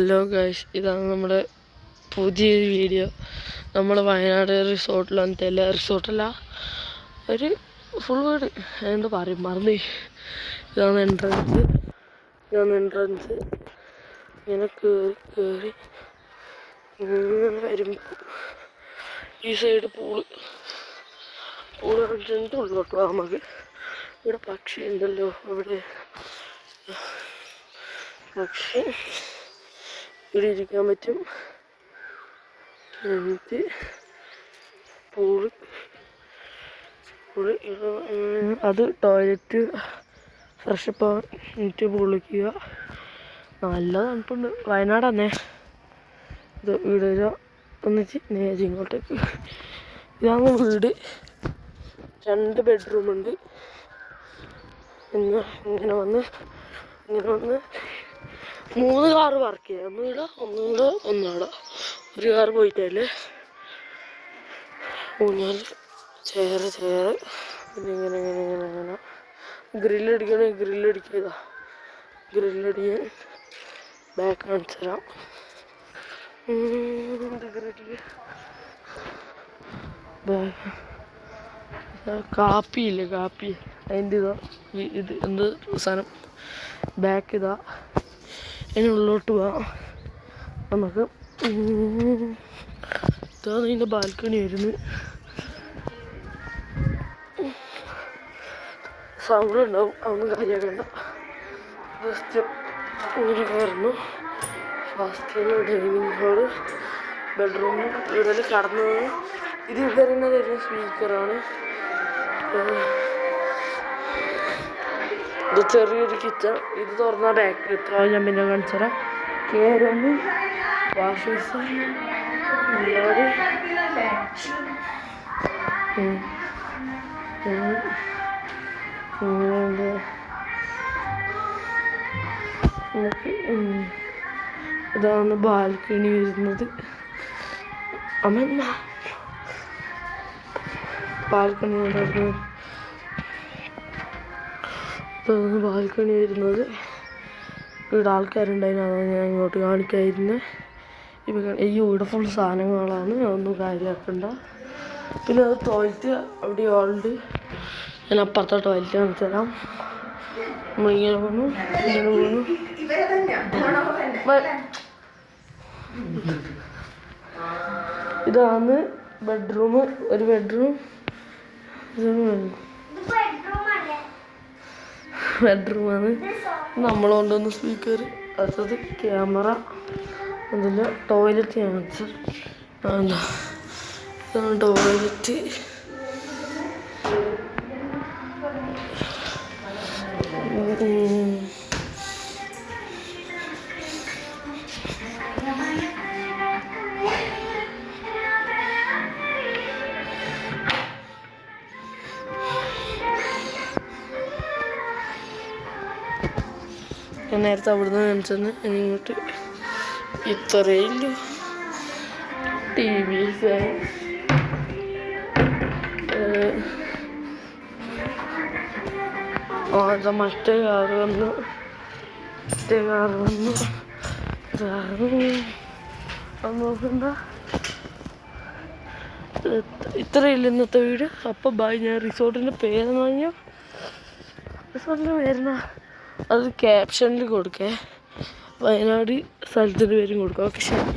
Hello guys, ഇതാണ് നമ്മുടെ പുതിയൊരു വീഡിയോ. നമ്മൾ വയനാട് റിസോർട്ടിൽ വന്നിട്ടില്ല, റിസോർട്ടല്ല, ഒരു ഫുൾ വീട് എന്ത് പറയും മറന്നു. ഇതാണ് എൻട്രൻസ്. ഇങ്ങനെ കയറി ഇങ്ങനെ വരുമ്പോൾ ഈ സൈഡ് പൂള് കളിച്ചിട്ട് ഉള്ളോട്ട് പോകാം നമുക്ക്. ഇവിടെ പക്ഷി ഉണ്ടല്ലോ, ഇവിടെ പക്ഷി ഇവിടെ ഇരിക്കാൻ പറ്റും. എന്നിട്ട് പൂള് അത് ടോയ്ലറ്റ് ഫ്രഷപ്പ് ആവാൻ എന്നിട്ട് പൊളിക്കുക. നല്ല തണുപ്പുണ്ട്. വയനാടാന്നേ. ഇത് വീട് ഒന്നിച്ച് നേരെ ഇങ്ങോട്ടേക്ക്. ഇതാണ് വീട്. 2 ബെഡ്റൂമുണ്ട്. ഇങ്ങനെ വന്ന് 3 കാറ് പാർക്ക് ചെയ്യാം. ഒന്നിവിടെ. ഒരു കാറ് പോയിട്ടല്ലേ. ഊഞ്ഞാൽ, ചേറ് പിന്നെ ഇങ്ങനെ ഗ്രില്ലടിക്കാൻ ബാക്ക് കാണിച്ചു തരാം. കാപ്പി അതിൻ്റെ ഇത് എന്ത് സാധനം ബാക്ക് ഇതാ. അതിന് ഉള്ളോട്ട് പോവാം നമുക്ക്. ഇതാണ് ഇതിൻ്റെ ബാൽക്കണി വരുന്നത്. സൗണ്ട് ഉണ്ടാവും, അതൊന്നും കാര്യമാക്കണ്ട. ജസ്റ്റ് ഊരി കയറുന്നു. ഫസ്റ്റ് ഡൈനിങ് ഹാള്, ബെഡ്റൂമിൽ ഇവിടെ കടന്നു. ഇത് ഇവിടെ തന്നെ തരുന്ന സ്പീക്കറാണ്. ഇത് ചെറിയൊരു കിച്ചൺ. ഇത് തുറന്ന ബാക്കിൽ എത്ര ഞാൻ പിന്നെ കാണിച്ചുതരാം. കയറുമ്പോൾ വാഷ് ബേസിൻ, ഇതാണ് ബാൽക്കണി വരുന്നത്. ബാൽക്കണി വരുന്നത്. ഇവിടെ ആൾക്കാരുണ്ടായിരുന്നു, അതാണ് ഞാൻ ഇങ്ങോട്ട് കാണിക്കാതിരുന്നത്. ഇവിടെ ഫുൾ സാധനങ്ങളാണ്, അതൊന്നും കാര്യമാക്കണ്ട. പിന്നെ അത് ടോയ്ലറ്റ് അവിടെ ഉണ്ട്. ഞാൻ അപ്പുറത്തെ ടോയ്ലറ്റ് കാണിച്ചു തരാം. നമ്മളിങ്ങനെ പോന്നു. ഇതാണ് ബെഡ്റൂം. ഒരു ബെഡ്റൂമാണ്. നമ്മൾ കൊണ്ടുവന്ന സ്പീക്കർ. അടുത്തത് ക്യാമറ. അതിൽ ടോയ്ലറ്റ് കാണിച്ചു. ഇതാണ് ടോയ്ലറ്റ്. ഞാൻ നേരത്തെ അവിടുന്ന് കാണിച്ചെന്ന് ഇങ്ങോട്ട് ഇത്രയില്ലോ. TV ഫാൻ, മറ്റേ കാറ് വന്നു. നോക്കണ്ട. ഇത്രയില്ല ഇന്നത്തെ വീട്. അപ്പം ബായ്. ഞാൻ റിസോർട്ടിൻ്റെ പേരെന്ന് പറഞ്ഞാൽ അത് ക്യാപ്ഷനിൽ കൊടുക്കേ. വയനാട് സ്ഥലത്തിൻ്റെ പേരും കൊടുക്കാം. ഓക്കെ, ശരി.